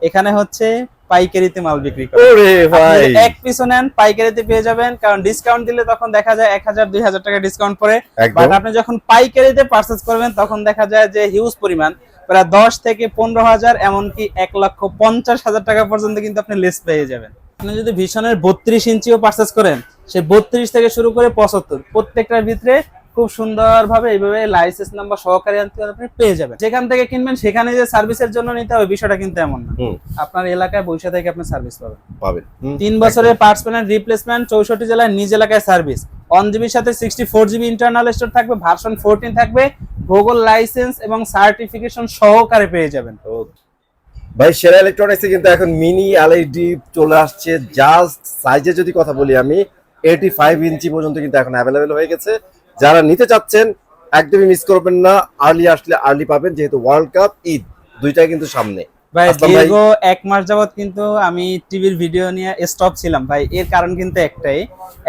এখানে হচ্ছে পাইকারিতে মাল বিক্রি করে। ওরে ভাই, এক পিসও নেন পাইকারিতে পেয়ে যাবেন, কারণ ডিসকাউন্ট দিলে তখন দেখা যায় 1000-2000 টাকা ডিসকাউন্ট পড়ে। বাট আপনি যখন পাইকারিতে পারচেজ করবেন তখন দেখা যায় যে হিউজ পরিমাণ, প্রায় 10 থেকে 15,000 এমনকি 1,50,000 টাকা পর্যন্ত কিন্তু আপনি লেস পেয়ে যাবেন। আপনি যদি ভিশনের 32 ইঞ্চিও পারচেজ করেন, সে 32 থেকে শুরু করে 75 প্রত্যেকটার ভিতরে খুব সুন্দরভাবে এইভাবে লাইসেন্স নাম্বার সহকারে আপনি পেয়ে যাবেন। যেখান থেকে কিনবেন সেখানে যে সার্ভিসের জন্য নিতে হবে বিষয়টা কিন্তু এমন না। আপনার এলাকায় বৈশা থেকে আপনি সার্ভিস পাবেন 3 বছরের পার্টস প্যানেল রিপ্লেসমেন্ট, 64 জেলায় নিজ এলাকায় সার্ভিস, 1 জিবির সাথে 64 জিবি ইন্টারনাল স্টোর থাকবে, ভার্সন 14 থাকবে, গুগল লাইসেন্স এবং সার্টিফিকেশন সহকারে পেয়ে যাবেন। ভাই সেরা ইলেকট্রনিক্সে কিন্তু এখন মিনি এলইডি চলে আসছে। জাস্ট সাইজে যদি কথা বলি আমি 85 ইঞ্চি পর্যন্ত কিন্তু এখন অ্যাভেলেবেল হয়ে গেছে। যারা নিতে চাচ্ছেন একদমই মিস করবেন না, আর্লি আসলে আর্লি পাবেন, যেহেতু ওয়ার্ল্ড কাপ ঈদ দুইটাই কিন্তু সামনে। ভাই দীর্ঘ 1 মাস যাবত কিন্তু আমি টিভির ভিডিও নিয়ে স্টপ ছিলাম ভাই। এর কারণ কিন্তু একটাই,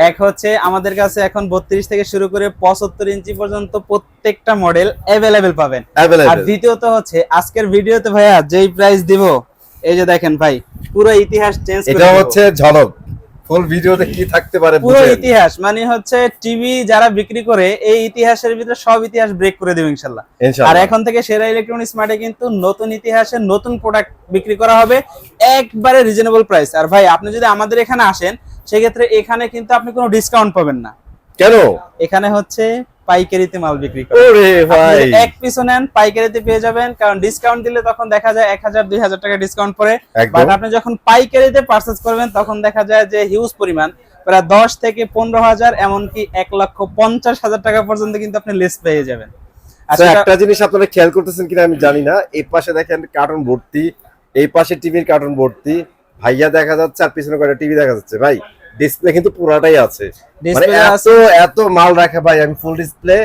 এক হচ্ছে আমাদের কাছে এখন 32 থেকে শুরু করে 75 ইঞ্চি পর্যন্ত প্রত্যেকটা মডেল অ্যাভেলেবেল পাবেন। আর দ্বিতীয়ত হচ্ছে আজকের ভিডিওতে ভাইয়া যেই প্রাইস দিব, এই যে দেখেন ভাই পুরো ইতিহাস চেঞ্জ করে এটা হচ্ছে ঝলক। ফুল ভিডিওতে কি থাকতে পারে পুরো ইতিহাস, মানে হচ্ছে টিভি যারা বিক্রি করে এই ইতিহাসের ভিতরে সব ইতিহাস ব্রেক করে দেব ইনশাআল্লাহ। আর এখন থেকে সেরা ইলেকট্রনিক্স মার্টে কিন্তু নতুন ইতিহাসের নতুন প্রোডাক্ট বিক্রি করা হবে একবারে রিজনেবল প্রাইস। আর ভাই আপনি যদি আমাদের এখানে আসেন সেক্ষেত্রে এখানে কিন্তু আপনি কোনো ডিসকাউন্ট পাবেন না। কেন? এখানে হচ্ছে পাইকারিতে মাল বিক্রি করে। ওরে ভাই, এক পিসও নেন পাইকারিতে পেয়ে যাবেন, কারণ ডিসকাউন্ট দিলে তখন দেখা যায় 1000-2000 টাকা ডিসকাউন্ট পড়ে। বাট আপনি যখন পাইকারিতে পারচেজ করবেন তখন দেখা যায় যে হিউজ পরিমাণ, প্রায় 10 থেকে 15,000 এমনকি 1,50,000 টাকা পর্যন্ত কিন্তু আপনি লেস পেয়ে যাবেন। আচ্ছা একটা জিনিস আপনারা খেয়াল করতেছেন কিনা আমি জানি না, এই পাশে দেখেন কার্টুন ভর্তি, এই পাশে টিভির কার্টুন ভর্তি, ভাইয়া দেখা যাচ্ছে আর পিছনে কয়টা টিভি দেখা যাচ্ছে। ভাই ডিসপ্লে কিন্তু পুরাটাই আছে, মানে এত মাল রাখে ভাই। আমি ফুল ডিসপ্লে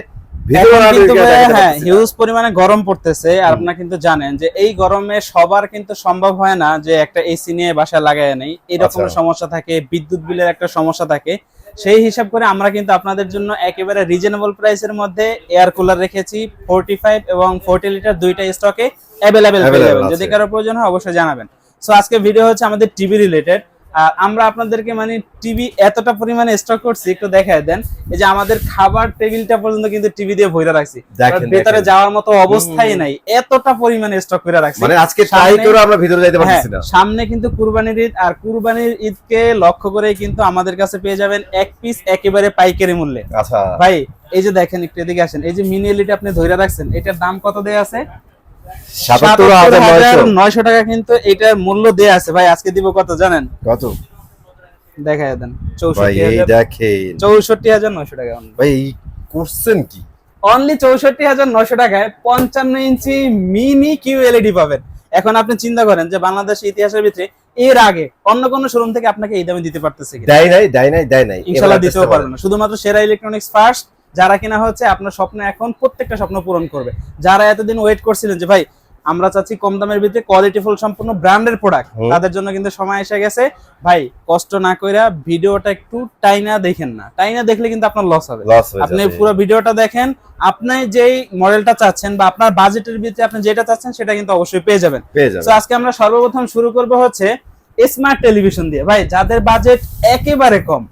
হিউজ পরিমাণে গরম পড়তেছে। আর আপনারা কিন্তু জানেন যে এই গরমে সবার কিন্তু সম্ভব হয় না যে একটা এসি নিয়ে বাসায় লাগায় নেই, এরকম সমস্যা থাকে, বিদ্যুৎ বিলের একটা সমস্যা থাকে। সেই হিসাব করে আমরা কিন্তু আপনাদের জন্য একেবারে রিজনেবল প্রাইসের মধ্যে এয়ার কুলার রেখেছি 45 এবং 40 লিটার দুইটা স্টকে অ্যাভেলেবেল পেয়ে যাবেন। যদি কারো প্রয়োজন হয় অবশ্যই জানাবেন। সো আজকে ভিডিও হচ্ছে আমাদের টিভি রিলেটেড। আর আমরা আপনাদেরকে মানে টিভি এতটা পরিমাণে স্টক করছি, একটু দেখায় দেন। এই যে আমাদের খাবার টেবিলটা পর্যন্ত কিন্তু টিভি দিয়ে ভরে রাখছি, ভেতরে যাওয়ার মতো অবস্থাই নাই, এতটা পরিমাণে স্টক করে রাখছি। মানে আজকে ট্রাই করে আমরা ভিতরে যাইতে পারছি না। সামনে কিন্তু কুরবানির ঈদ, আর কুরবানির ঈদকে লক্ষ্য করেই কিন্তু আমাদের কাছে পেয়ে যাবেন এক পিস একেবারে পাইকারি মূল্যে। আচ্ছা ভাই এই যে দেখেন, একটু এদিকে আসেন। এই যে মিনি এলইডি আপনি ধরে রাখছেন, এটার দাম কত দেয়া আছে? 77,900 টাকা কিন্তু এটার মূল্য দেয়া আছে। ভাই আজকে দিব কত জানেন? কত দেখায় দেন। 64,900 টাকা। ভাই করছেন কি? অনলি 64,900 টাকায় 55 ইঞ্চি মিনি কিউ এলইডি পাবেন। এখন আপনি চিন্তা করেন যে বাংলাদেশের ইতিহাসের ভিতরে এর আগে অন্য কোন শোরুম থেকে আপনাকে এই দামে দিতে পারতেছে কি? দেয় নাই ইনশাআল্লাহ দিতেও পারবে না। শুধুমাত্র সেরা ইলেকট্রনিক্স ফার্স্ট, যারা কিনা হচ্ছে আপনার স্বপ্ন এখন প্রত্যেকটা স্বপ্ন পূরণ করবে। যারা এতদিন ওয়েট করছিলেন যে ভাই আমরা চাচ্ছি কম দামের ভিতরে কোয়ালিটিফুল সম্পূর্ণ ব্র্যান্ডের প্রোডাক্ট, তাদের জন্য কিন্তু সময় এসে গেছে। ভাই কষ্ট না কইরা ভিডিওটা একটু টাইনা দেখেন না, টাইনা দেখলে কিন্তু আপনার লস হবে। আপনি পুরো ভিডিওটা দেখেন, আপনি যেই মডেলটা চাচ্ছেন বা আপনার বাজেটের ভিতরে আপনি যেটা চাচ্ছেন সেটা কিন্তু অবশ্যই পেয়ে যাবেন। তো আজকে আমরা সর্বপ্রথম শুরু করব হচ্ছে স্মার্ট টেলিভিশন দিয়ে। ভাই যাদের বাজেট একেবারে কম,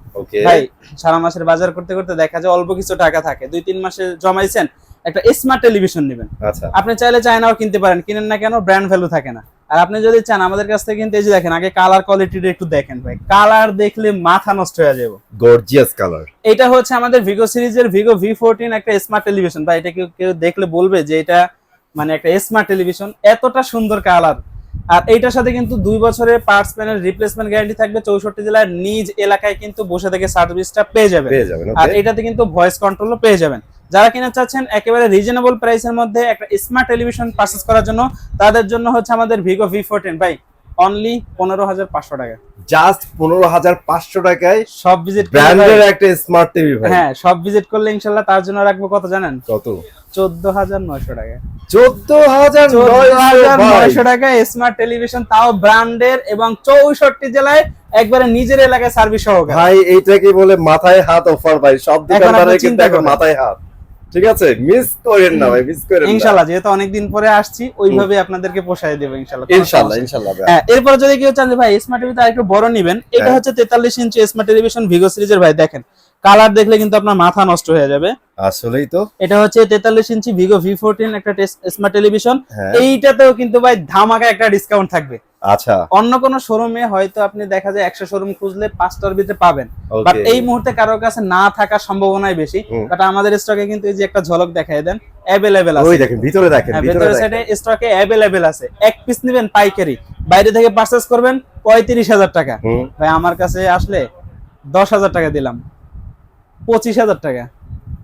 ভাই সারা মাসের বাজার করতে করতে দেখা যায় অল্প কিছু টাকা থাকে, 2-3 মাসে জমাইছেন, একটা স্মার্ট টেলিভিশন নেবেন। আপনি চাইলে চায়নাও কিনতে পারেন, কিনেন না কেন, ব্র্যান্ড ভ্যালু থাকে না। আর আপনি যদি চান আমাদের কাছ থেকে কিনতে, এই যে দেখেন আগে কালার কোয়ালিটিটা একটু দেখেন ভাই, কালার দেখলে মাথা নষ্ট হয়ে যাবে, গর্জিয়াস কালার। এটা হচ্ছে আমাদের ভিগো সিরিজের ভিগো V14 একটা স্মার্ট টেলিভিশন। ভাই এটা কেউ দেখলে বলবে যে এটা মানে একটা স্মার্ট টেলিভিশন, এতটা সুন্দর কালার। আর এইটার সাথে কিন্তু 2 বছরের পার্টস প্যানেল রিপ্লেসমেন্ট গ্যারান্টি থাকবে। 64 জেলার নিজ এলাকায় কিন্তু বসে থেকে সার্ভিসটা পেয়ে যাবেন। আর এটাতে কিন্তু ভয়েস কন্ট্রোলও পেয়ে যাবেন। যারা কিনা চাচ্ছেন একেবারে রিজনেবল প্রাইসের মধ্যে একটা স্মার্ট টেলিভিশন পারচেজ করার জন্য, তাদের জন্য হচ্ছে আমাদের ভিগো V14 ভাই অনলি 15,500 টাকা। জাস্ট 15,500 টাকায় সব ভিজিট ব্র্যান্ডের একটা স্মার্ট টিভি ভাই। হ্যাঁ সব ভিজিট করলে ইনশাআল্লাহ তার জন্য রাখবো কত জানেন? কত? 14,900 টাকা। 14,900 টাকা স্মার্ট টেলিভিশন, তাও ব্র্যান্ডের এবং 64 জেলায় একবারে নিজের এলাকায় সার্ভিস সহকারে। ভাই এইটা কি বলে মাথায় হাত অফার ভাই, সব দোকানদারের কিন্তু এখন মাথায় হাত। ঠিক আছে, মিস করেন না ভাই, মিস করেন না। ইনশাআল্লাহ, যেহেতু অনেকদিন পরে আসছি ওইভাবে আপনাদেরকে পোষায় দেব ইনশাআল্লাহ। ইনশাআল্লাহ ইনশাআল্লাহ ভাই। হ্যাঁ, এরপর যদি কেউ চান যে ভাই স্মার্ট টিভি আরেকটু বড় নেবেন, এটা হ্যাঁ। হচ্ছে 43 ইঞ্চি স্মার্ট টেলিভিশন ভিগো সিরিজের। ভাই দেখেন কালার দেখলে কিন্তু আপনার মাথা নষ্ট হয়ে যাবে। আসলেই তো। এটা হচ্ছে 43 ইঞ্চি ভিগো V14 একটা স্মার্ট টেলিভিশন। হ্যাঁ। এইটাতেও কিন্তু ভাই ধামাকা একটা ডিসকাউন্ট থাকবে। আচ্ছা, অন্য কোন শোরুমে হয়তো আপনি দেখা যায় 100 শোরুম খুঁজলে 5টার ভিতরে পাবেন, বাট ওকে। এই মুহূর্তে কারোর কাছে না থাকার সম্ভাবনাই বেশি। বাট আমাদের স্টকে কিন্তু এই যে একটা ঝলক দেখায় দেন, अवेलेबल আছে। ওই দেখেন ভিতরে দেখেন, হ্যাঁ, ভিতরে ভিতরে দেখেন। সাইডে স্টকে अवेलेबल আছে। এক পিস নেবেন পাইকারি, বাইরে থেকে পারচেজ করবেন 35,000 টাকা। হুম। ভাই আমার কাছে আসলে 10,000 টাকা দিলাম, 25,000 টাকা,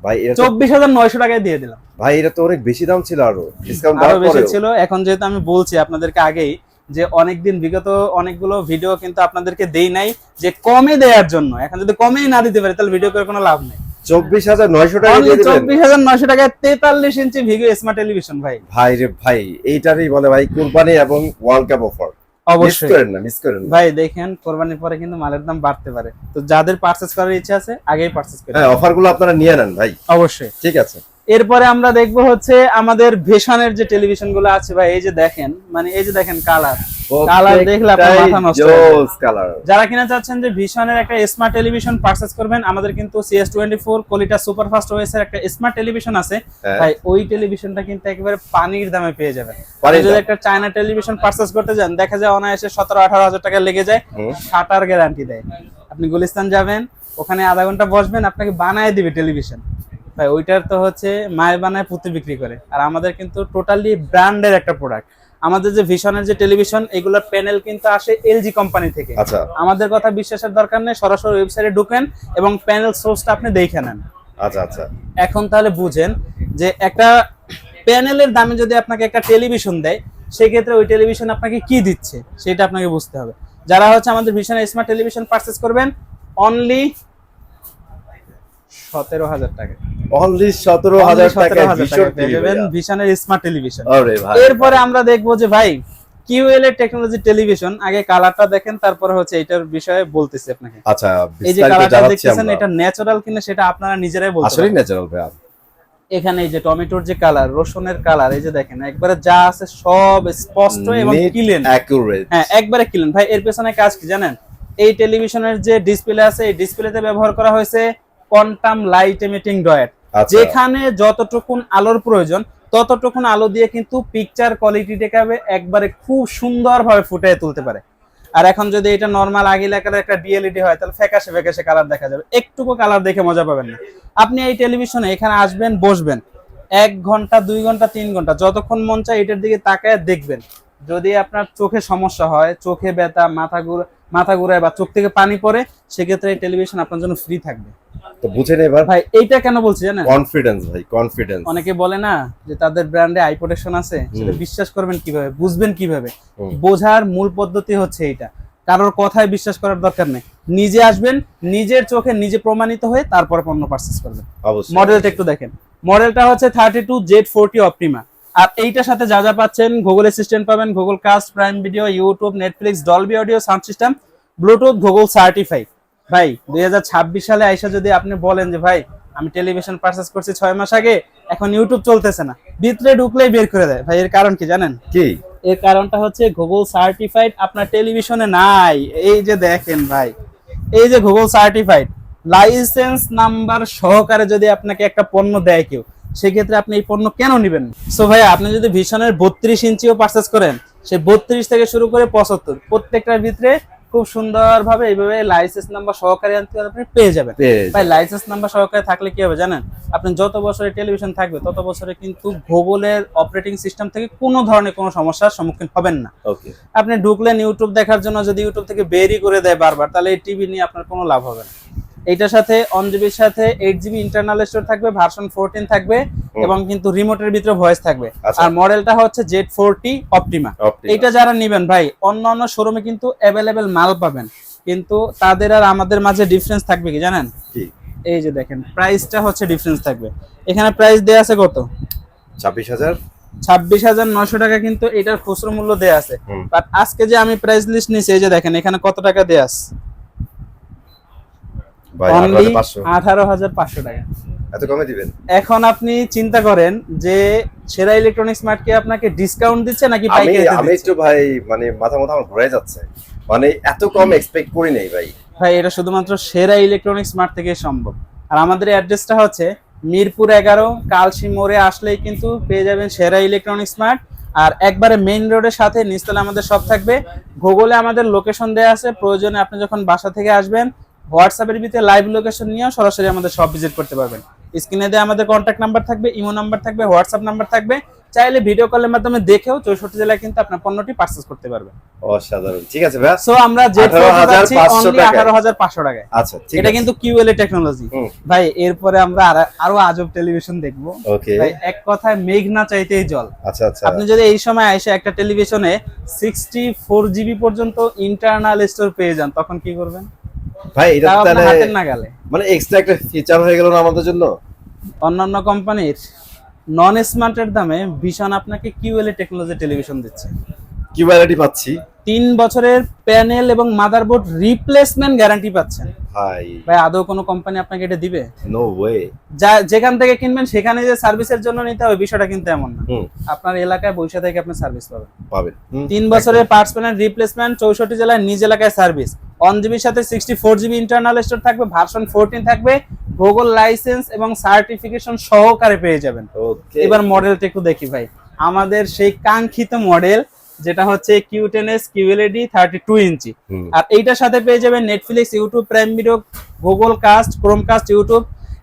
ভাই এটা তো 24,900 টাকায় দিয়ে দিলাম। ভাই এটা তো অনেক বেশি দাম ছিল, আরো ডিসকাউন্ট আরো দেওয়ার বেশি পরেও। ছিল। এখন যেহেতু আমি বলছি আপনাদেরকে আগেই যে অনেকদিন বিগত অনেকগুলো ভিডিও কিন্তু আপনাদেরকে দেই নাই যে কমে দেওয়ার জন্য। এখন যদি কমেই না দিতে পারে তাহলে ভিডিও করে কোনো লাভ নেই। 24,900 টাকা দিয়ে দিবেন। 24,900 টাকায় 43 ইঞ্চি ভিগো স্মার্ট টেলিভিশন। ভাই ভাই রে ভাই, এইটারই বলে ভাই কুরবানি এবং ওয়ার্ল্ড কাপ অফার। মিস অবশ্যই করেন না, মিস করেন না। ভাই দেখেন কোরবানির পরে কিন্তু মালের দাম বাড়তে পারে, তো যাদের পারচেজ করার ইচ্ছা আছে আগেই পারচেজ করেন। হ্যাঁ, অফারগুলো আপনারা নিয়ে নেন ভাই। অবশ্যই। ঠিক আছে। এরপরে আমরা দেখবো হচ্ছে আমাদের ভেশনের যে টেলিভিশন গুলো আছে ভাই, এই যে দেখেন, মানে এই যে দেখেন কালার দেখলে আপনার মাথা নষ্ট হয়ে যাবে। জোস কালার। যারা কিনা চাচ্ছেন যে ভিশনের একটা স্মার্ট টেলিভিশন পারচেজ করবেন, আমাদের কিন্তু CS24 কোয়ালিটা সুপারফাস্ট ওএস এর একটা স্মার্ট টেলিভিশন আছে। হ্যাঁ। ভাই ওই টেলিভিশনটা কিন্তু একেবারে পানির দামে পেয়ে যাবেন। পানির আপনি যদি দাম। একটা চায়না টেলিভিশন পারচেজ করতে যান, দেখা যায় অনায়াসে 17-18 হাজার টাকা লেগে যায়। হুম। 60 গ্যারান্টি দেয়। আপনি গুলিস্তান যাবেন, ওখানে আধা ঘন্টা বসবেন, আপনাকে বানায় দিবে টেলিভিশন। ভাই ওইটার তো হচ্ছে মায়ের বানায় পুঁতে বিক্রি করে, আর আমাদের কিন্তু টোটালি ব্র্যান্ডের একটা প্রোডাক্ট। আমাদের যে ভিশনের যে টেলিভিশন, এগুলোর প্যানেল কিন্তু আসে LG কোম্পানি থেকে। আচ্ছা। আমাদের কথা বিশ্বাসের দরকার নেই, সরাসরি ওয়েবসাইটে ঢুকেন এবং প্যানেল সোর্সটা আপনি দেখে নেন। আচ্ছা আচ্ছা। এখন তাহলে বুঝেন যে একটা প্যানেলের দামে যদি আপনাকে একটা টেলিভিশন দেয়, সেক্ষেত্রে ওই টেলিভিশন আপনাকে কি দিচ্ছে সেটা আপনাকে বুঝতে হবে। যারা হচ্ছে আমাদের ভিশনের স্মার্ট টেলিভিশন পারচেজ করবেন, অনলি 17,000 টাকা, অনলি 17,000 টাকা 17,000 ভিশন টাকা পেয়ে টিভি যাবেন ভাইয়া। ভিশনের স্মার্ট টেলিভিশন। আরে ভাই। এরপরে আমরা দেখবো যে ভাই QL এর টেকনোলজি টেলিভিশন। আগে কালারটা দেখেন, তারপরে হচ্ছে এটার বিষয়ে বলতেছি আপনাকে। আচ্ছা, এই যে বিস্তারিত কালারটা জানাচ্ছি দেখতেছেন, আমরা। এটা ন্যাচারাল কিনা সেটা আপনারা নিজেরাই বলতে আসলে পারবেন। ন্যাচারাল ভাইয়া। এখানে এই যে টমেটোর যে কালার, রসুনের কালার, এই যে দেখেন একবারে যা আছে সব স্পষ্ট এবং ক্লিন। অ্যাকুরেট। হ্যাঁ, একবারে ক্লিন। ভাই এর পেছনে কাজ কি জানেন? এই টেলিভিশনের যে ডিসপ্লে আছে, এই ডিসপ্লেতে ব্যবহার করা হয়েছে কোয়ান্টাম লাইট এমিটিং ডয়েট। আচ্ছা। যেখানে যতটুকুন আলোর প্রয়োজন ততটুকুন আলো দিয়ে কিন্তু পিকচার কোয়ালিটিটাকে একবারে খুব সুন্দরভাবে ফুটিয়ে তুলতে পারে। আর এখন যদি এটা নরমাল আগিল আকারের একটা ডিএলইডি হয়, তাহলে ফ্যাকাশে ফ্যাকাশে কালার দেখা যাবে, একটুকু কালার দেখে মজা পাবেন না। আপনি এই টেলিভিশনে এখানে আসবেন, বসবেন 1 ঘন্টা 2 ঘন্টা 3 ঘন্টা যতক্ষণ মন চায় এটার দিকে তাকায় দেখবেন। যদি আপনার চোখে সমস্যা হয়, চোখে ব্যথা, মাথা ঘুরায় বা চোখ থেকে পানি পড়ে, সেক্ষেত্রে এই টেলিভিশন আপনার জন্য ফ্রি থাকবে। তো বুঝেন এবার ভাই এইটা কেন বলছি জানেন? কনফিডেন্স ভাই, কনফিডেন্স। অনেকে বলে না যে তাদের ব্র্যান্ডে আই প্রোটেকশন আছে, সেটা বিশ্বাস করবেন কিভাবে, বুঝবেন কিভাবে? হুম। বোঝার মূল পদ্ধতি হচ্ছে এইটা। কারোর কথায় বিশ্বাস করার দরকার নেই, নিজে আসবেন, নিজের চোখে নিজে প্রমাণিত হয়ে তারপরে পণ্য পারচেজ করবেন। অবশ্যই। মডেলটা একটু দেখেন, মডেলটা হচ্ছে 32Z40 অপটিমা। আর এইটার সাথে যা যা পাচ্ছেন, গুগল অ্যাসিস্ট্যান্ট পাবেন, Google cast, Prime Video, YouTube, Netflix, Dolby audio, sound system, Bluetooth, Google certified. ভাই 2026 সালে আইসা যদি আপনি বলেন যে ভাই আমি টেলিভিশন পারচেজ করছি 6 মাস আগে, এখন ইউটিউব চলতেছে না, ভিতরে ঢুকলেই বের করে দেয়। ভাই এর কারণ কি জানেন? কি? এর কারণটা হচ্ছে গুগল সার্টিফাইড আপনার টেলিভিশনে নাই। এই যে দেখেন ভাই, এই যে গুগল সার্টিফাইড লাইসেন্স নাম্বার সহকারে যদি আপনাকে একটা পণ্য দেয় কেউ, সেক্ষেত্রে আপনি এই পণ্য কেন নেবেন? সো ভাই আপনি যদি ভিশনের 32 ইঞ্চিও পারচেজ করেন, সে 32 থেকে শুরু করে 75 প্রত্যেকটার ভিতরে খুব সুন্দরভাবে এইভাবে লাইসেন্স নাম্বার সহকারে আপনি পেয়ে যাবেন। ভাই লাইসেন্স নাম্বার সহকারে থাকলে কি হবে জানেন? আপনি যত বছরের টেলিভিশন থাকবে তত বছরে কিন্তু গুগলের অপারেটিং সিস্টেম থেকে কোনো ধরনের কোনো সমস্যার সম্মুখীন হবেন না। ওকে। আপনি ঢুকলেন ইউটিউব দেখার জন্য, যদি ইউটিউব থেকে বেরই করে দেয় বারবার, তাহলে এই টিভি নিয়ে আপনার কোনো লাভ হবে না। এইটার সাথে 1GB সাথে 8GB ইন্টারনাল স্টোরেজ থাকবে, ভার্সন 14 থাকবে এবং কিন্তু রিমোটের ভিতরে ভয়েস থাকবে। আচ্ছা। আর মডেলটা হচ্ছে Z40 অপটিমা। এটা যারা নেবেন ভাই, অন্যান্য শোরুমে কিন্তু अवेलेबल মাল পাবেন, কিন্তু তাদের আর আমাদের মাঝে ডিফারেন্স থাকবে কি জানেন? কি? এই যে দেখেন প্রাইসটা হচ্ছে ডিফারেন্স থাকবে। এখানে প্রাইস দেয়া আছে কত? 26,000। 26,900 টাকা কিন্তু এটার খুচরো মূল্য দেয়া আছে। বাট আজকে যে আমি প্রাইস লিস্ট নিছি, এই যে দেখেন এখানে কত টাকা দেয়া আছে? ভাই অনলি 18,500। 18,500 টাকা। এত কমে দিবেন? এখন আপনি চিন্তা করেন যে সেরা ইলেকট্রনিক্স মার্ট কি আপনাকে ডিসকাউন্ট দিচ্ছে নাকি আমি পাইকারিতে আমি দিচ্ছে? একটু ভাই মানে মাথা আমার ঘুরে যাচ্ছে, মানে এত কম এক্সপেক্ট করি নাই ভাই। ভাই এটা শুধুমাত্র সেরা ইলেকট্রনিক্স মার্ট থেকে সম্ভব। আর আমাদের অ্যাড্রেসটা হচ্ছে মিরপুর 11, কালশি মোড়ে আসলেই কিন্তু পেয়ে যাবেন সেরা ইলেকট্রনিক্স মার্ট। আর একবারে মেইন রোডের সাথে নিচতলা আমাদের শপ থাকবে। গুগলে আমাদের লোকেশন দেওয়া আছে, প্রয়োজনে আপনি যখন বাসা থেকে আসবেন হোয়াটসঅ্যাপের ভিতরে লাইভ লোকেশন নিয়েও সরাসরি আমাদের শপ ভিজিট করতে পারবেন। স্ক্রিনে দিয়ে আমাদের কন্ট্যাক্ট নাম্বার থাকবে, ইমো নাম্বার থাকবে, হোয়াটসঅ্যাপ নাম্বার থাকবে। চাইলে ভিডিও কলের মাধ্যমে দেখেও 64 জেলায় কিন্তু আপনার পণ্যটি পারচেজ করতে পারবেন। অসাধারণ, ঠিক আছে ভাই। সো আমরা যে 18,500 টাকায়। 18,500 টাকায়। আচ্ছা ঠিক এটা আছে। কিন্তু কিউএলএ টেকনোলজি হুম। ভাই। এরপরে আমরা আরো আজব টেলিভিশন দেখবো ওকে। ভাই। এক কথায় মেঘ না চাইতেই জল। আচ্ছা আচ্ছা। আপনি যদি এই সময় এসে একটা টেলিভিশনে 64 জিবি পর্যন্ত ইন্টারনাল স্টোর পেয়ে যান, তখন কি করবেন ভাই এটা তাও আপনার তাহলে হাতের নাগালে। মানে এক্সট্রা একটা ফিচার হয়ে গেল না আমাদের জন্য? অন্যান্য কোম্পানির নন স্মার্টের দামে ভীষণ আপনাকে কিউএলএ টেকনোলজি টেলিভিশন দিচ্ছে। কি ভ্যারাইটি পাচ্ছি? 3 বছরের প্যানেল এবং মাদারবোর্ড রিপ্লেসমেন্ট গ্যারান্টি পাচ্ছেন। ভাই ভাই আদৌ কোনো কোম্পানি আপনাকে এটা দিবে? No way. যেখান থেকে কিনবেন সেখানে যে সার্ভিসের জন্য নিতে হবে বিষয়টা কিন্তু এমন না। হুম। আপনার এলাকায় বৈশা থেকে আপনি সার্ভিস পাবেন। পাবেন। 3 বছরের পার্টস প্যানেল রিপ্লেসমেন্ট, 64 জেলায় নিজ এলাকায় সার্ভিস। 1 জিবির সাথে 64 জিবি ইন্টারনাল স্টোর থাকবে, ভার্সন 14 থাকবে, গুগল লাইসেন্স এবং সার্টিফিকেশন সহকারে পেয়ে যাবেন। ওকে। এবার মডেলটা একটু দেখি ভাই। আমাদের সেই কাঙ্ক্ষিত মডেল যেটা হচ্ছে Q10s QLED 32 ইঞ্চি। হুম। আর এইটার সাথে পেয়ে যাবেন Netflix, YouTube Prime Video, Google cast, Chromecast, YouTube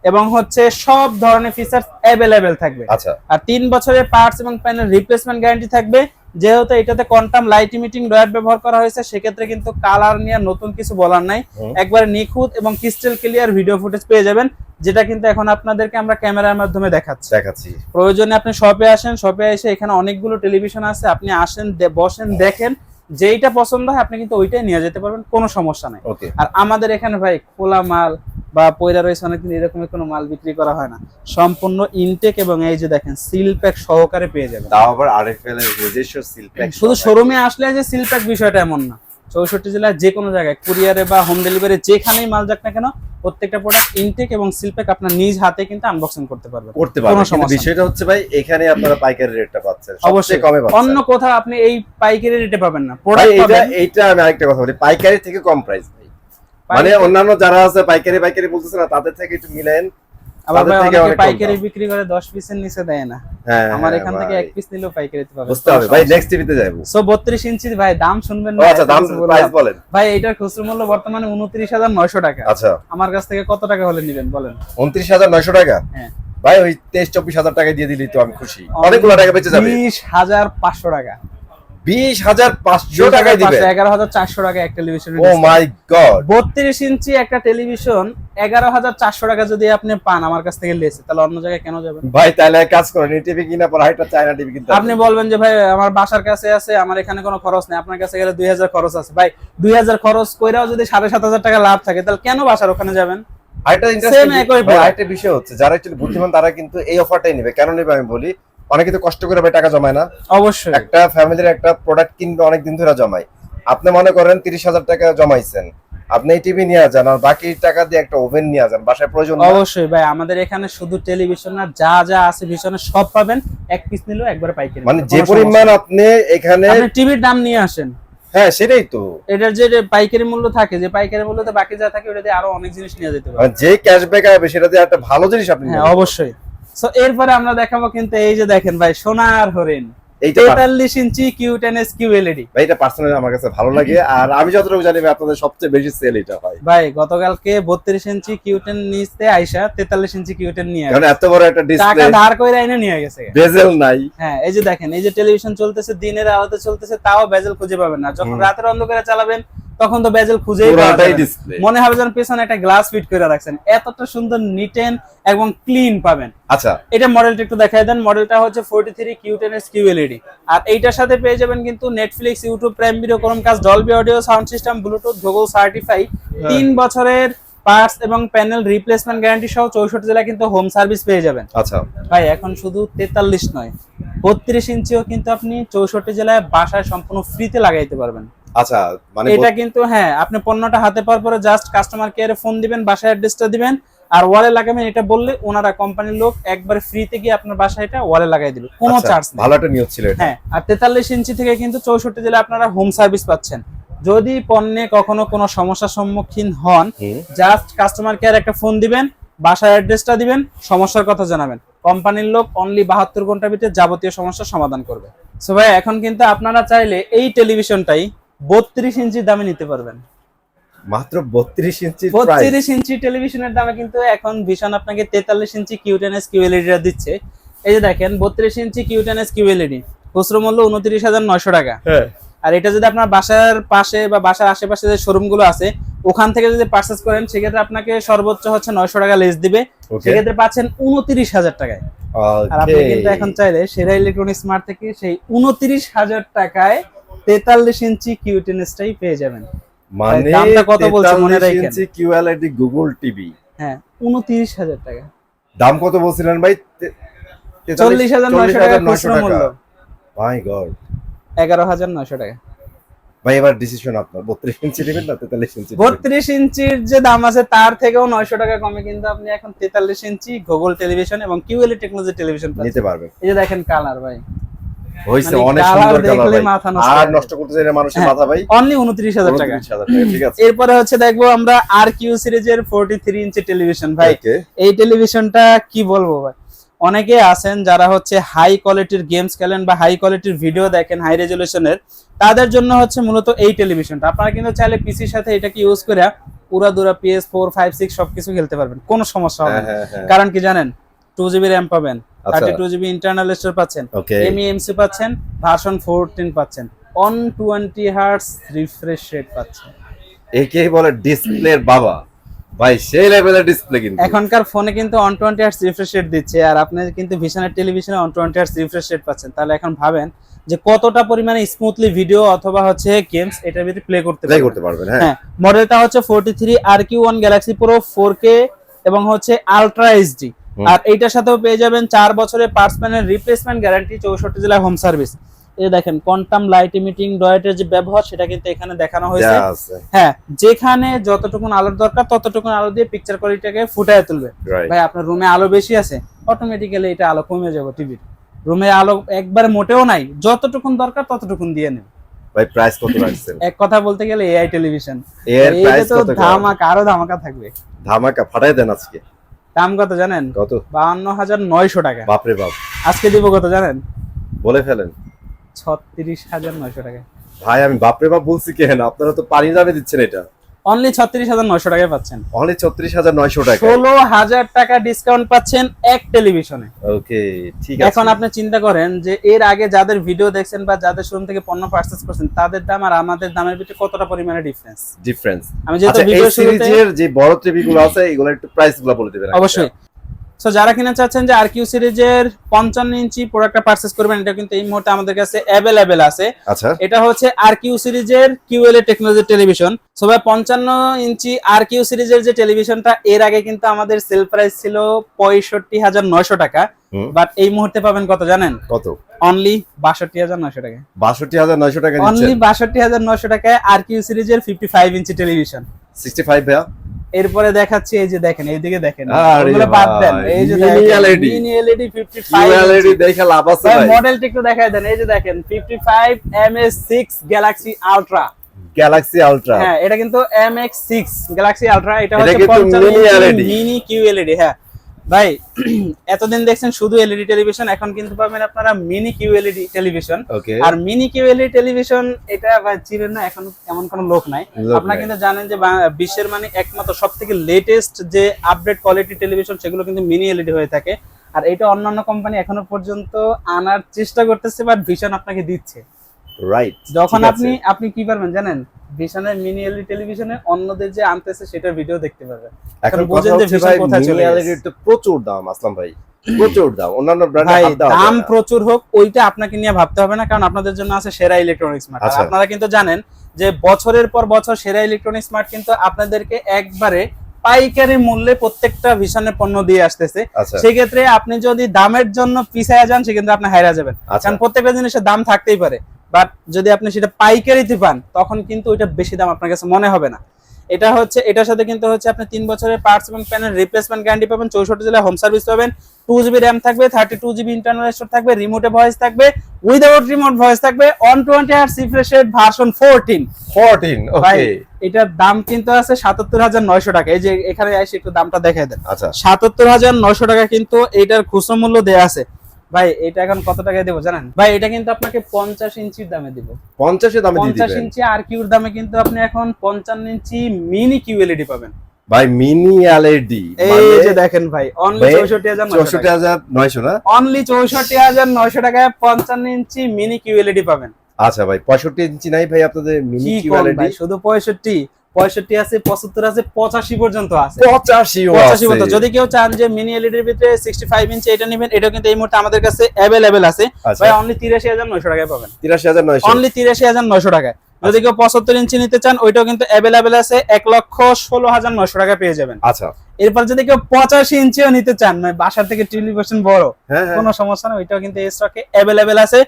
এবং হচ্ছে সব ধরনের ফিচার অ্যাভেলেবেল থাকবে। আচ্ছা। আর 3 বছরের পার্টস এবং প্যানেল রিপ্লেসমেন্ট গ্যারান্টি থাকবে। যেহেতু এটাতে কোয়ান্টাম লাইট ইমিটিং ডয়ার ব্যবহার করা হয়েছে, সেক্ষেত্রে কিন্তু কালার নিয়ে নতুন কিছু বলার নাই। একবারে নিখুঁত এবং ক্রিস্টাল ক্লিয়ার ভিডিও ফুটেজ পেয়ে যাবেন, যেটা কিন্তু এখন আপনাদেরকে আমরা ক্যামেরার মাধ্যমে দেখাচ্ছি। প্রয়োজনে আপনি শপে আসেন, শপে এসে এখানে অনেকগুলো টেলিভিশন আছে, আপনি আসেন, বসেন, দেখেন, যেইটা পছন্দ হয় আপনি কিন্তু ওইটাই নিয়ে যেতে পারবেন, কোনো সমস্যা নাই। আর আমাদের এখানে ভাই খোলা মাল বা পয়রা রয়েছে অনেকদিন, এরকমের কোনো মাল বিক্রি করা হয় না। সম্পূর্ণ ইনটেক এবং এই যে দেখেন সিল প্যাক সহকারে পেয়ে যাবেন। তাও আবার আরএফএল এর নিজস্ব সিল প্যাক। শুধু শোরুমে আসলে যে সিল প্যাক বিষয়টা এমন না, 64 জেলায় যে কোনো জায়গায় কুরিয়ারে বা হোম ডেলিভারি যেখানেই মাল যাক না কেন, প্রত্যেকটা প্রোডাক্ট ইনটেক এবং সিল প্যাক আপনার নিজ হাতে কিন্তু আনবক্সিং করতে পারবেন। কিন্তু বিষয়টা হচ্ছে ভাই এখানে আপনারা পাইকারি রেটটা পাচ্ছেন, অবশ্যই কমে পাচ্ছেন। অন্য কোথাও আপনি এই পাইকারি রেটে পাবেন না। ভাই এইটা আমি আরেকটা কথা বলি, পাইকারি থেকে কম প্রাইস ভাই। মানে অন্যান্য যারা আছে পাইকারি বলতেছে না, তাদের থেকে একটু মিলেন। আবার ভাই অনেকে পাইকারি বিক্রি করে 10 পিসের নিচে দেয় না। আমার এখান থেকে 1 পিস নিলেও পাইকারিতে পাবেন। বুঝতে হবে ভাই, নেক্সট টিভিতে যাবো। সো 32 ইঞ্চি ভাই, দাম শুনবেন না? আচ্ছা, দাম প্রাইস বলেন। ভাই এটার খুচরা মূল্য বর্তমানে 29,900 টাকা। আচ্ছা, আমার কাছ থেকে কত টাকা হলে নেবেন বলেন? 29,900 টাকা। হ্যাঁ ভাই, ওই 23-24,000 টাকা দিয়ে দিলি তো আমি খুশি। অনেকগুলো টাকা বেঁচে যাবে। 20,500 টাকা। 20,500 টাকায় দিবেন? 11,400 টাকা একটা টেলিভিশন। ও মাই গড! 32 ইঞ্চি একটা টেলিভিশন 11,400 টাকা যদি আপনি পান আমার কাছ থেকে লেসে, তাহলে অন্য জায়গায় কেন যাবেন ভাই? তাহলে এক কাজ করেন, এই টিভি কিনা পর হাইটা চায়না টিভি কিনতে। আপনি বলবেন যে ভাই আমার বাসার কাছে আছে, আমার এখানে কোনো খরচ নেই, আপনার কাছে গেলে 2000 খরচ আছে। ভাই 2000 খরচ কইরাও যদি 7,500 টাকা লাভ থাকে, তাহলে কেন বাসার ওখানে যাবেন? আরেকটা ইন্টারেস্টিং আরেকটা বিষয় হচ্ছে, যারা একটু বুদ্ধিমান তারা কিন্তু এই অফারটাই নেবে। কেন নেবে আমি বলি, অনেকে তো কষ্ট করে ভাই টাকা জমায় না। অবশ্যই একটা ফ্যামিলির একটা প্রোডাক্ট কিনবে অনেক দিন ধরে জমায়। আপনি মনে করেন 30,000 টাকা জমাইছেন, আপনি এই টিভি নিয়ে যান আর বাকি টাকা দিয়ে একটা ওভেন নিয়ে যান বাসায়, প্রয়োজন না? অবশ্যই ভাই, আমাদের এখানে শুধু টেলিভিশন না, যা যা আছে ভীষণে সব পাবেন। 1 পিস নিলেও একবারে পাইকারি, মানে যে পরিমাণ আপনি এখানে আপনি টিভির দাম নিয়ে আসেন। হ্যাঁ সেটাই তো, এটার যে পাইকারি মূল্য থাকে, যে পাইকারি মূল্যতে বাকি যা থাকে ওটা দিয়ে আরো অনেক জিনিস নিয়ে যেতে পারবেন। যে ক্যাশব্যাক আসবে সেটা দিয়ে একটা ভালো জিনিস আপনি হ্যাঁ অবশ্যই। সো এরপরে আমরা দেখাবো কিন্তু এই যে দেখেন ভাই, সোনার হরিণ, এইটা 43 ইঞ্চি Q10s QLED। ভাই এটা পার্সোনালি আমার কাছে ভালো লাগে, আর আমি যতটুকু জানি আপনাদের সবচেয়ে বেশি সেল এটা হয়। ভাই গতকালকে 32 ইঞ্চি Q10 নিচতে আইসা 43 ইঞ্চি Q10 নিয়ে কারণ এত বড় একটা ডিসপ্লে, টাকা ধার কইরা এনে নিয়ে গেছে, বেজেল নাই। হ্যাঁ এই যে দেখেন, এই যে টেলিভিশন চলতেছে, দিনের আলোতে চলতেছে, তাও বেজেল খুঁজে পাবেন না। যখন রাতের অন্ধকারে চালাবেন তখন তো বেজেল খুঁজেই পাওয়া যাবে না। মনে হবে যেন পেছনে একটা গ্লাস ফিট করে রাখছেন, এতটা সুন্দর নিট এন্ড এবং ক্লিন পাবেন। আচ্ছা, এটা মডেলটা একটু দেখাই দেন। মডেলটা হচ্ছে 43 Q10s QLED। আর এইটার সাথে পেয়ে যাবেন কিন্তু Netflix, YouTube Prime video, Chromecast, Dolby audio, sound system, Bluetooth, Google certify, 3 বছরের পার্টস এবং প্যানেল রিপ্লেসমেন্ট গ্যারান্টি সহ 64 জেলায় কিন্তু হোম সার্ভিস পেয়ে যাবেন। আচ্ছা ভাই এখন শুধু 43 নয়, 32 ইঞ্চিও কিন্তু আপনি 64 জেলায় বাসায় সম্পূর্ণ ফ্রিতে লাগাইতে পারবেন। আচ্ছা, মানে এটা কিন্তু হ্যাঁ, আপনি পণ্যটা হাতে পাওয়ার পরে জাস্ট কাস্টমার কেয়ারে ফোন দিবেন, বাসায় অ্যাড্রেসটা দিবেন, আর ওয়ালে লাগাবেন এটা বললে ওনারা কোম্পানির লোক একবারে ফ্রিতে গিয়ে আপনার বাসায় এটা ওয়ালে লাগাই দিবে, কোনো আচ্ছা, চার্জ নেই। ভালো একটা নিউজ ছিল এটা। হ্যাঁ, আর 43 ইঞ্চি থেকে কিন্তু 64 জেলা আপনারা হোম সার্ভিস পাচ্ছেন। যদি পণ্যে কখনো কোনো সমস্যার সম্মুখীন হন, জাস্ট কাস্টমার কেয়ার একটা ফোন দিবেন, বাসার অ্যাড্রেসটা দিবেন, সমস্যার কথা জানাবেন, কোম্পানির লোক অনলি 72 ঘন্টার ভিতরে যাবতীয় সমস্যার সমাধান করবে। সো ভাই এখন কিন্তু আপনারা চাইলে এই টেলিভিশনটাই 32 ইঞ্চির দামে নিতে পারবেন। মাত্র 32 ইঞ্চি 32 ইঞ্চি টেলিভিশনের দামে কিন্তু এখন ভীষণ আপনাকে 43 ইঞ্চি কিউ10s কিউএলইডি দিচ্ছে। এই যে দেখেন 32 ইঞ্চি কিউ10s কিউএলইডি খুচরো মূল্য 29,900 টাকা। হ্যাঁ, আর এটা যদি আপনার বাসার পাশে বা বাসার আশেপাশে যে শোরুম গুলো আছে ওখান থেকে যদি পারচেজ করেন সেক্ষেত্রে আপনাকে সর্বোচ্চ হচ্ছে 900 টাকা লেস দিবে, সেক্ষেত্রে পাচ্ছেন 29,000 টাকায়। আর আপনি কিন্তু এখন চাইলে সেরা ইলেকট্রনিক স্মার্ট থেকে সেই 29,000 টাকায় 43 ইঞ্চি কিউ10s টাই পেয়ে যাবেন। মানে দামটা কত বলছে মনে রাখেন, ইঞ্চি কিউএলইডি গুগল টিভি। হ্যাঁ 29,000 টাকা। দাম কত বলছিলেন ভাই? 40,900 টাকা খুচরো মূল্য। মাই গড, 11,900 টাকা। ভাই এবার ডিসিশন আপনার, 32 ইঞ্চি নেবেন না 43 ইঞ্চি? 32 ইঞ্চির যে দাম আছে তার থেকেও 900 টাকা কমে কিন্তু আপনি এখন 43 ইঞ্চি গুগল টেলিভিশন এবং কিউএলই টেকনোলজি টেলিভিশন নিতে পারবেন। এই যে দেখেন কালার ভাই, হইছে মানে অনেক কালার সুন্দর দেখলে কালার মাথা ভাই, নষ্ট আর হয়ে নষ্ট করতে চাই না মানুষের হ্যাঁ, মাথা ভাই। অনলি 29,000 টাকা। 29,000 টাকা, ঠিক আছে। এরপরে হচ্ছে দেখবো আমরা আর কিউ সিরিজের 43 ইঞ্চি টেলিভিশন। ভাই Okay. এই টেলিভিশনটা কি বলবো ভাই, অনেকে আছেন যারা হচ্ছে হাই কোয়ালিটির গেমস খেলেন বা হাই কোয়ালিটির ভিডিও দেখেন হাই রেজলিউশনের, তাদের জন্য হচ্ছে মূলত এই টেলিভিশনটা। আপনারা কিন্তু চাইলে পিসির সাথে এটাকে ইউজ করে পুরা দুরা PS4 5 6 সবকিছু খেলতে পারবেন, কোনো সমস্যা হবে না। কারণ কি জানেন, 2GB RAM পাবেন, 32GB ইন্টারনাল স্টোরেজ পাচ্ছেন, MEMC পাচ্ছেন, ভার্সন 14 পাচ্ছেন, 120 হার্টজ রিফ্রেশ রেট পাচ্ছেন। একেই বলে ডিসপ্লের বাবা ভাই, সেই লেভেলের ডিসপ্লে কিন্তু এখনকার ফোনে কিন্তু 120 হার্টজ রিফ্রেশ রেট দিচ্ছে, আর আপনি কিন্তু ভিশনের টেলিভিশনে 120 হার্টজ রিফ্রেশ রেট পাচ্ছেন। তাহলে এখন ভাবেন যে কতটা পরিমাণে স্মুথলি ভিডিও অথবা হচ্ছে গেমস এটার ভিতরে প্লে করতে পারবেন। হ্যাঁ, মডেলটা হচ্ছে 43 RQ1 Galaxy Pro 4K এবং হচ্ছে আলট্রা এইচডি। আর এইটার সাথেও পেয়ে যাবেন 4 বছরের পার্টস প্যানেল রিপ্লেসমেন্ট গ্যারান্টি, 64 জেলা হোম সার্ভিস। এই দেখেন কোয়ান্টাম লাইট ইমিটিং ডয়েটের যে ব্যবহার সেটা কিন্তু এখানে দেখানো হয়েছে। হ্যাঁ, যেখানে যতটুকুন আলোর দরকার ততটুকুন আলো দিয়ে পিকচার কোয়ালিটিটাকে ফুটিয়ে তুলবে। ভাই আপনার রুমে আলো বেশি আছে, অটোমেটিক্যালি এটা আলো কমে যাবে। টিভির রুমে আলো একবারে মোটেও নাই, যতটুকুন দরকার ততটুকুন দিয়ে নেন। ভাই প্রাইস কত রাখছেন? এক কথা বলতে গেলে এআই টেলিভিশন, এর প্রাইস কত? ধামাকা, আরো ধামাকা থাকবে। ধামাকা ফাটাই দেন আজকে। দাম কত জানেন? কত? 52,900 টাকা। বাপ রে বাপ, আজকে দিব কত জানেন? বলে ফেলেন। 36,900 টাকা। ভাই আমি বাপরে বাপ বলছি কেন, আপনারা তো পানি দামে দিচ্ছেন এটা। অনলি 36,900 টাকায় পাচ্ছেন। অনলি 36,900 টাকা, 16,000 টাকা ডিসকাউন্ট পাচ্ছেন এক টেলিভিশনে। ওকে, ঠিক আছে। এখন আপনি চিন্তা করেন যে এর আগে যাদের ভিডিও দেখছেন বা যাদের শোরুম থেকে পণ্য পারচেজ করছেন তাদের দাম আর আমাদের দামের ভিতরে কতটা পরিমাণে ডিফারেন্স। আমি যেহেতু ভিডিও শুরুতে যে বড় টিভিগুলো আছে এগুলো একটু প্রাইসগুলো বলে দিবেন। অবশ্যই। সো যারা কিনা চাচ্ছেন যে আরকিউ সিরিজের 55 ইঞ্চি প্রোডাক্টটা পারচেজ করবেন, এটা কিন্তু এই মুহূর্তে আমাদের কাছে अवेलेबल আছে। আচ্ছা, এটা হচ্ছে আরকিউ সিরিজের কিউএলএ টেকনোলজি টেলিভিশন। সো ভাই 55 ইঞ্চি আরকিউ সিরিজের যে টেলিভিশনটা এর আগে কিন্তু আমাদের সেল প্রাইস ছিল 65,900 টাকা, বাট এই মুহূর্তে পাবেন কত জানেন? কত? অনলি 62,900 টাকা। 62,900 টাকা দিচ্ছেন? অনলি 62,900 টাকায় আরকিউ সিরিজের 55 ইঞ্চি টেলিভিশন। 65 ভাইয়া। এরপরে দেখাচ্ছি, এই যে দেখেন, এইদিকে দেখেন, আরে ওগুলো বাদ দেন, এই যে mini LED, mini LED 55 LED দেখে লাভ আছে ভাই। মডেলটা একটু দেখায় দেন, এই যে দেখেন 55 MX6 Galaxy Ultra। Galaxy ultra, হ্যাঁ এটা কিন্তু MX6 Galaxy Ultra, এটা এটা হচ্ছে কিন্তু 55 মিনি এলইডি, মিনি কিউএলইডি। হ্যাঁ ভাই, এতদিন দেখছেন শুধু এলইডি টেলিভিশন, এখন কিন্তু পাবেন আপনারা মিনি কিউএলইডি টেলিভিশন। আর মিনি কিউএলইডি টেলিভিশন এটা ভাই চিনেন না, এখন এমন কোনো লোক নাই। আপনারা কিন্তু জানেন যে বিশ্বের মানে একমাত্র সবথেকে লেটেস্ট যে আপডেট কোয়ালিটি টেলিভিশন সেগুলো কিন্তু মিনি এলইডি হয়ে থাকে। আর এটা অন্যান্য কোম্পানি এখনো পর্যন্ত আনার চেষ্টা করতেছে, বাট ভিশন আপনাকে দিচ্ছে। রাইট, যখন আপনি কি পারবেন জানেন, ভিশনের মিনি এলইডি টেলিভিশনে অন্যদের যে আনতেছে সেটার ভিডিও দেখতে পারবেন। এখন বুঝেন যে ভিশন কোথায় চলে গেছে। মিনি এলইডির তো প্রচুর দাম আসলাম ভাই, প্রচুর দাম। অন্যান্য ব্র্যান্ডের দাম প্রচুর হোক, ওইটা আপনাকে নিয়ে ভাবতে হবে না, কারণ আপনাদের জন্য আছে সেরা ইলেকট্রনিক্স স্মার্ট। আপনারা কিন্তু জানেন যে বছরের পর বছর সেরা ইলেকট্রনিক্স স্মার্ট কিন্তু আপনাদেরকে একবারে পাইকারি মূল্যে প্রত্যেকটা ভিশনের পণ্য দিয়ে আসতেছে। সেই ক্ষেত্রে আপনি যদি দামের জন্য পিছায়া যান সেক্ষেত্রে আপনি হারিয়ে যাবেন, কারণ প্রত্যেকটা জিনিসের দাম থাকতেই পারে, বাট যদি আপনি সেটা পাইকারিতে পান তখন কিন্তু ওইটা বেশি দাম আপনার কাছে মনে হবে না। এটা হচ্ছে এটার সাথে কিন্তু হচ্ছে আপনি 3 বছরের পার্টস এবং প্যানেল রিপ্লেসমেন্ট গ্যারান্টি পাবেন, 64 জেলায় হোম সার্ভিস পাবেন, 2GB RAM থাকবে, 32GB ইন্টারনাল স্টোরেজ থাকবে, রিমোটে ভয়েস থাকবে, উইদাউট রিমোট ভয়েস থাকবে, 120 Hz রিফ্রেশ রেট, ভার্সন 14। 14 ভাই ওকে। এটার দাম কিন্তু আছে ৭৭,৯০০ টাকা। এই যে এখানে এসে একটু দামটা দেখাই দেন, আচ্ছা ৭৭,৯০০ টাকা কিন্তু এটার খুচরো মূল্য দেয়া আছে। ভাই এটা এখন কত টাকায় দেবো জানেন? ভাই এটা কিন্তু আপনাকে 50 ইঞ্চির দামে দিব। 50 এর দামে দিয়ে 50 দিবেন ইঞ্চি আর কিউর দামে কিন্তু আপনি এখন 55 ইঞ্চি মিনি কিউএলইডি পাবেন। ভাই, মিনি এলইডি এই যে দেখেন ভাই, অনলি 64,900 না? অনলি 64,900 টাকায় 55 ইঞ্চি মিনি কিউএলইডি পাবেন। আচ্ছা ভাই, 65 ইঞ্চি নাই ভাই আপনাদের মিনি কি কোন কিউএলইডি? ভাই, শুধু 65 আছে, 75 আছে, 85 পর্যন্ত আছে। 85 ও 85 আছে। পর্যন্ত। যদি কেউ চান যে মিনি এলইডির ভিতরে 65 ইঞ্চি এটা নেবেন, এটা কিন্তু এই মুহূর্তে আমাদের কাছে अवेलेबल আছে। আচ্ছা। ভাই অনলি 83,900 টাকায় পাবেন। 83,900 অনলি 83,900 টাকায়। যদি কেউ 75 ইঞ্চি নিতে চান, ওইটাও কিন্তু अवेलेबल আছে, 1,16,900 টাকায় পেয়ে যাবেন। আচ্ছা এরপর যদি কেউ 85 ইঞ্চিও নিতে চান, মানে বাসার থেকে টেলিভিশন বড়, হ্যাঁ হ্যাঁ, কোনো সমস্যা না, ওইটাও কিন্তু এই স্টকে अवेलेबल আছে,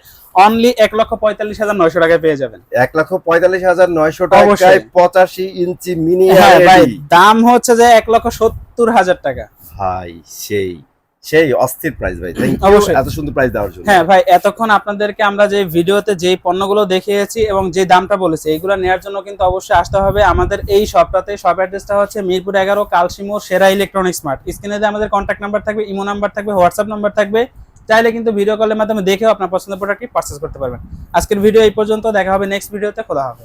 অনলি 1,45,900 টাকায় পেয়ে যাবেন। 1,45,900 টাকায় অবশ্যই। 85 ইঞ্চি মিনি হ্যাঁ ভাই, এলইডি। দাম হচ্ছে যে 1,70,000 টাকা। ভাই সেই অস্থির প্রাইস ভাই। থ্যাংক ইউ অবশ্যই। এত সুন্দর প্রাইস দেওয়ার জন্য। হ্যাঁ ভাই, এতক্ষণ আপনাদেরকে আমরা যে ভিডিওতে যেই পণ্যগুলো দেখিয়েছি এবং যে দামটা বলেছি, এইগুলো নেওয়ার জন্য কিন্তু অবশ্যই আসতে হবে আমাদের এই শপটাতে। শপ অ্যাড্রেসটা হচ্ছে মিরপুর 11 কালশিমোর সেরা ইলেকট্রনিক্স মার্ট। স্ক্রিনে যে আমাদের কন্ট্যাক্ট নাম্বার থাকবে, ইমো নাম্বার থাকবে, হোয়াটসঅ্যাপ নাম্বার থাকবে, চাইলে কিন্তু ভিডিও কলের মাধ্যমে দেখেও আপনার পছন্দের প্রোডাক্টটি পারচেজ করতে পারবেন। আজকের ভিডিও এই পর্যন্ত, দেখা হবে নেক্সট ভিডিওতে। খোদা হাফেজ।